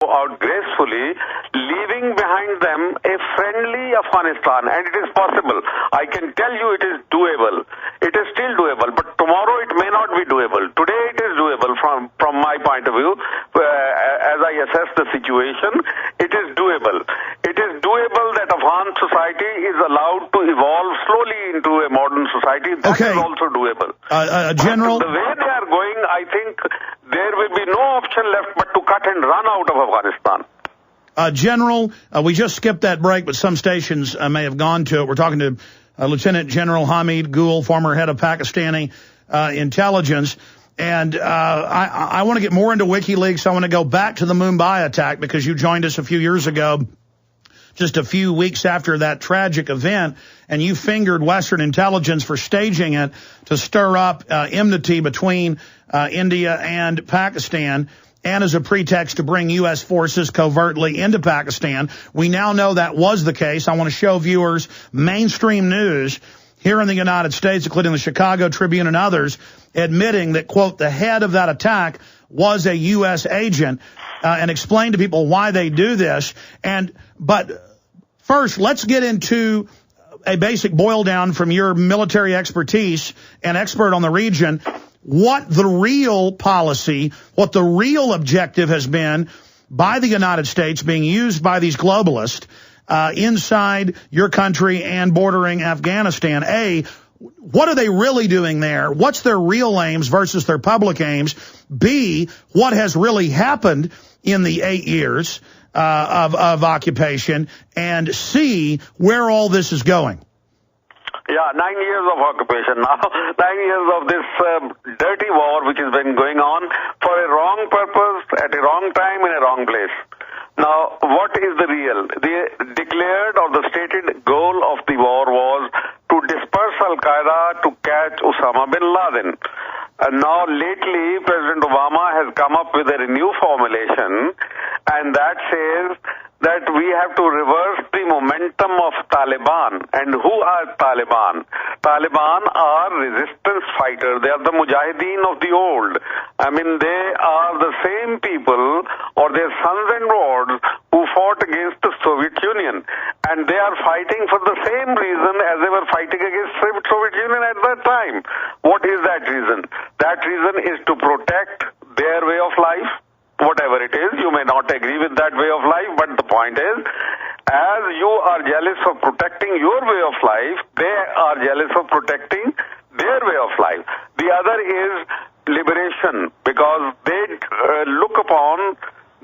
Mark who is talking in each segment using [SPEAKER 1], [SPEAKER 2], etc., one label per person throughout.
[SPEAKER 1] out gracefully, leaving behind them a friendly Afghanistan, and it is possible. I can tell you it is doable. It is still doable, but tomorrow it may not be doable. Today it is doable from my point of view. As I assess the situation, it is doable. It is doable that Afghan society is allowed to evolve slowly into a modern society. That is also doable.
[SPEAKER 2] General,
[SPEAKER 1] the way they are going, I think there will be no option left but to cut and run out of Afghanistan.
[SPEAKER 2] General, we just skipped that break, but some stations may have gone to it. We're talking to Lieutenant General Hamid Gul, former head of Pakistani intelligence. And I want to get more into WikiLeaks. I want to go back to the Mumbai attack because you joined us a few years ago, just a few weeks after that tragic event, and you fingered Western intelligence for staging it to stir up enmity between India and Pakistan, and as a pretext to bring U.S. forces covertly into Pakistan. We now know that was the case. I want to show viewers mainstream news here in the United States, including the Chicago Tribune and others, admitting that, quote, the head of that attack was a U.S. agent, and explain to people why they do this. But first, let's get into a basic boil down from your military expertise and expert on the region, what the real policy, what the real objective has been by the United States being used by these globalists inside your country and bordering Afghanistan. A, what are they really doing there? What's their real aims versus their public aims? B, what has really happened in the 8 years of occupation? And C, where all this is going?
[SPEAKER 1] Yeah, 9 years of occupation now, 9 years of this dirty war which has been going on for a wrong purpose, at a wrong time, in a wrong place. Now, what is the real? The declared or the stated goal of the war was to disperse Al-Qaeda to catch Osama bin Laden. And now, lately, President Obama has come up with a new formulation, and that says that we have to reverse the momentum of Taliban. And who are Taliban? Taliban are resistance fighters. They are the mujahideen of the old. I mean, they are the same people, or their sons and daughters, who fought against the Soviet Union. And they are fighting for the same reason as they were fighting against the Soviet Union at that time. What is that reason? That reason is to protect their way of life. Whatever it is, you may not agree with that way of life, but the point is, as you are jealous of protecting your way of life, they are jealous of protecting their way of life. The other is liberation, because they look upon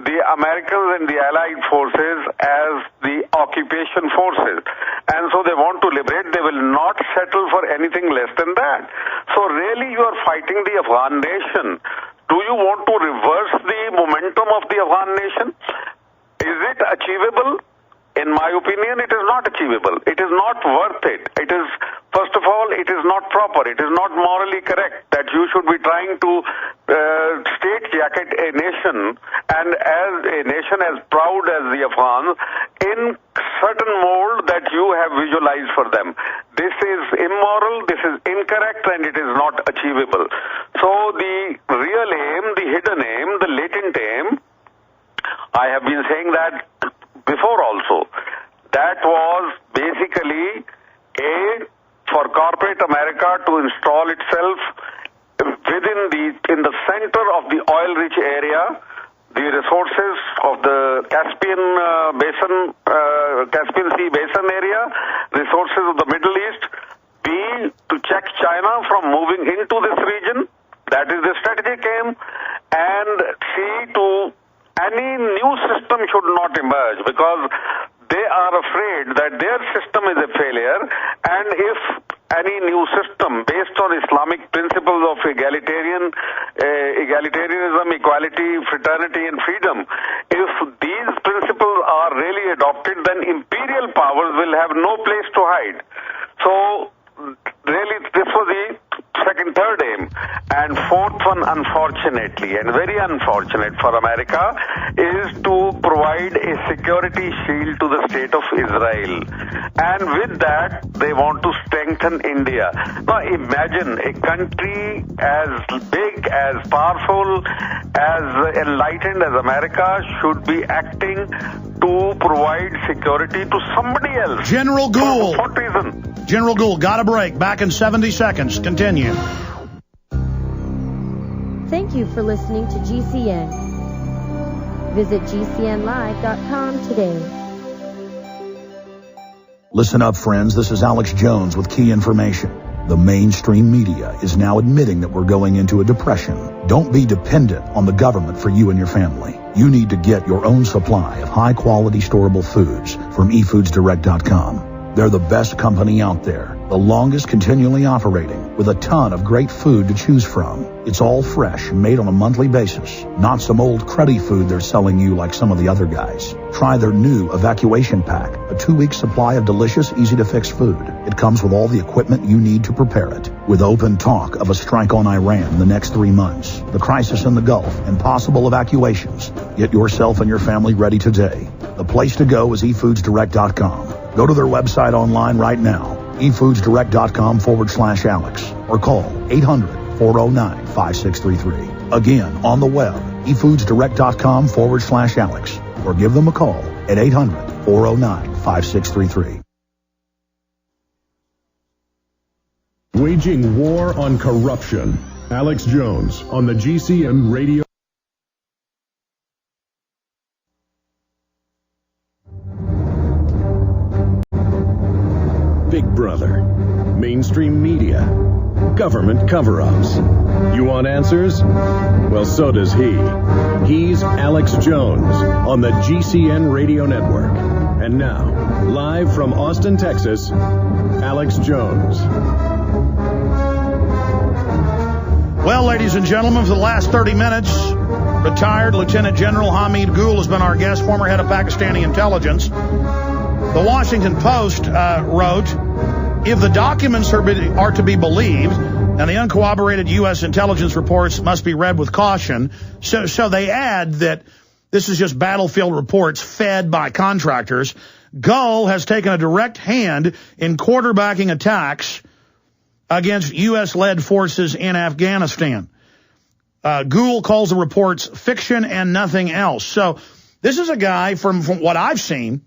[SPEAKER 1] the Americans and the Allied forces as the occupation forces. And so they want to liberate. They will not settle for anything less than that. So really you are fighting the Afghan nation. Do you want to reverse the momentum of the Afghan nation? Is it achievable? In my opinion, it is not achievable. It is not worth it. It is, first of all, it is not proper. It is not morally correct that you should be trying to straitjacket a nation, and as a nation as proud as the Afghans, in certain mold that you have visualized for them. This is immoral, this is incorrect, and it is not achievable. So the real aim, the hidden aim, the latent aim, I have been saying that before also, that was basically for corporate America to install itself in the center of the oil-rich area, the resources of the Caspian Sea basin area, resources of the Middle East. B, to check China from moving into this region. That is the strategic aim. And C, to any new system should not emerge, because they are afraid that their system is a failure, and if any new system based on Islamic principles of egalitarianism, equality, fraternity, and freedom, if these principles are really adopted, then imperial powers will have no place to hide. So really, this was the third aim. And fourth one, unfortunately, and very unfortunate for America, is to provide provide a security shield to the state of Israel. And with that, they want to strengthen India. Now imagine a country as big, as powerful, as enlightened as America should be acting to provide security to somebody else.
[SPEAKER 2] General Gul.
[SPEAKER 1] For what reason?
[SPEAKER 2] General Gul, got a break. Back in 70 seconds. Continue.
[SPEAKER 3] Thank you for listening to GCN. Visit GCNlive.com today.
[SPEAKER 4] Listen up, friends. This is Alex Jones with key information. The mainstream media is now admitting that we're going into a depression. Don't be dependent on the government for you and your family. You need to get your own supply of high-quality storable foods from efoodsdirect.com. They're the best company out there, the longest continually operating, with a ton of great food to choose from. It's all fresh, made on a monthly basis, not some old cruddy food they're selling you like some of the other guys. Try their new evacuation pack, a 2-week supply of delicious, easy-to-fix food. It comes with all the equipment you need to prepare it. With open talk of a strike on Iran in the next 3 months, the crisis in the Gulf, and possible evacuations, get yourself and your family ready today. The place to go is efoodsdirect.com. Go to their website online right now, efoodsdirect.com/Alex, or call 800-409-5633. Again, on the web, efoodsdirect.com/Alex, or give them a call at 800-409-5633.
[SPEAKER 5] Waging war on corruption. Alex Jones on the GCN radio. Big Brother, mainstream media, government cover-ups. You want answers? Well, so does he. He's Alex Jones on the GCN Radio Network. And now, live from Austin, Texas, Alex Jones.
[SPEAKER 2] Well, ladies and gentlemen, for the last 30 minutes, retired Lieutenant General Hamid Gul has been our guest, former head of Pakistani intelligence. The Washington Post wrote, if the documents are to be believed, and the uncorroborated U.S. intelligence reports must be read with caution, so they add that this is just battlefield reports fed by contractors. Gul has taken a direct hand in quarterbacking attacks against U.S.-led forces in Afghanistan. Gul calls the reports fiction and nothing else. So this is a guy, from what I've seen,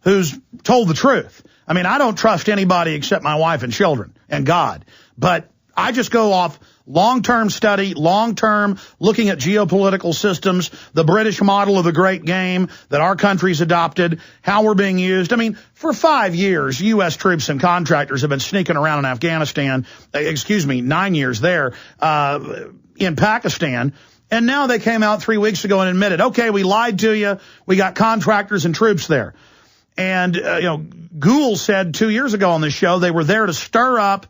[SPEAKER 2] who's told the truth. I mean, I don't trust anybody except my wife and children and God. But I just go off long-term study, long-term looking at geopolitical systems, the British model of the great game that our country's adopted, how we're being used. I mean, for 5 years, U.S. troops and contractors have been sneaking around in Afghanistan, 9 years there, in Pakistan. And now they came out 3 weeks ago and admitted, okay, we lied to you. We got contractors and troops there. And, Gul said 2 years ago on this show they were there to stir up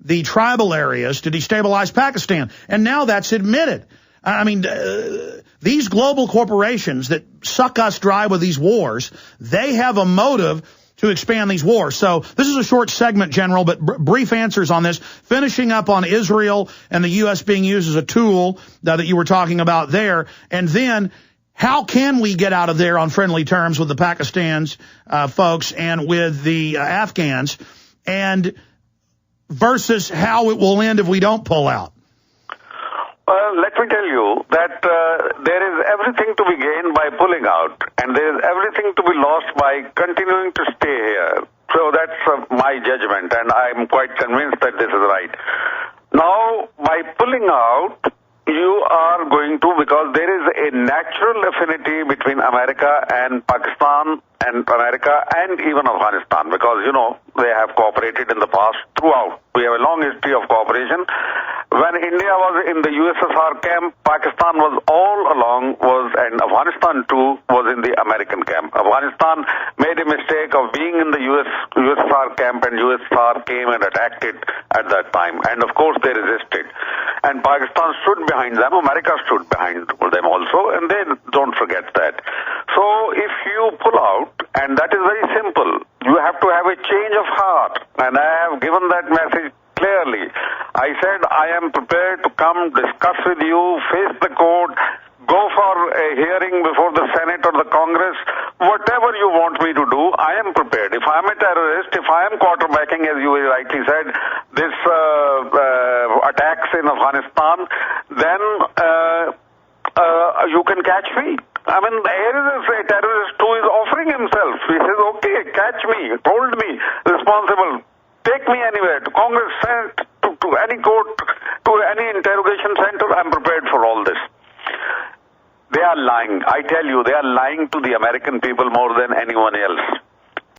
[SPEAKER 2] the tribal areas to destabilize Pakistan. And now that's admitted. I mean, these global corporations that suck us dry with these wars, they have a motive to expand these wars. So this is a short segment, General, but brief answers on this. Finishing up on Israel and the U.S. being used as a tool that you were talking about there. And then how can we get out of there on friendly terms with the Pakistan's folks and with the Afghans, and versus how it will end if we don't pull out?
[SPEAKER 1] Well, let me tell you that there is everything to be gained by pulling out, and there is everything to be lost by continuing to stay here. So that's my judgment, and I'm quite convinced that this is right. Now, by pulling out, you are going to, because there is a natural affinity between America and Pakistan and America and even Afghanistan, because, they have cooperated in the past throughout. We have a long history of cooperation. When India was in the USSR camp, Pakistan was all along and Afghanistan too was in the American camp. Afghanistan made a mistake of being in the USSR camp, and USSR came and attacked it at that time. And of course they resisted. And Pakistan stood behind them. America stood behind them also, and they don't forget that. So if you pull out, and that is very simple, you have to have a change of heart. And I have given that message clearly. I said I am prepared to come discuss with you, face the court, go for a hearing before the Senate or or the Congress, whatever you want me to do, I am prepared. If I'm a terrorist, if I am quarterbacking, as you rightly said, this attacks in Afghanistan, then you can catch me. I mean, here is a terrorist who is offering himself. He says, okay, catch me, hold me responsible, take me anywhere, to Congress, Senate, to any court, to any interrogation center. I'm prepared for all this. They are lying. I tell you, they are lying to the American people more than anyone else.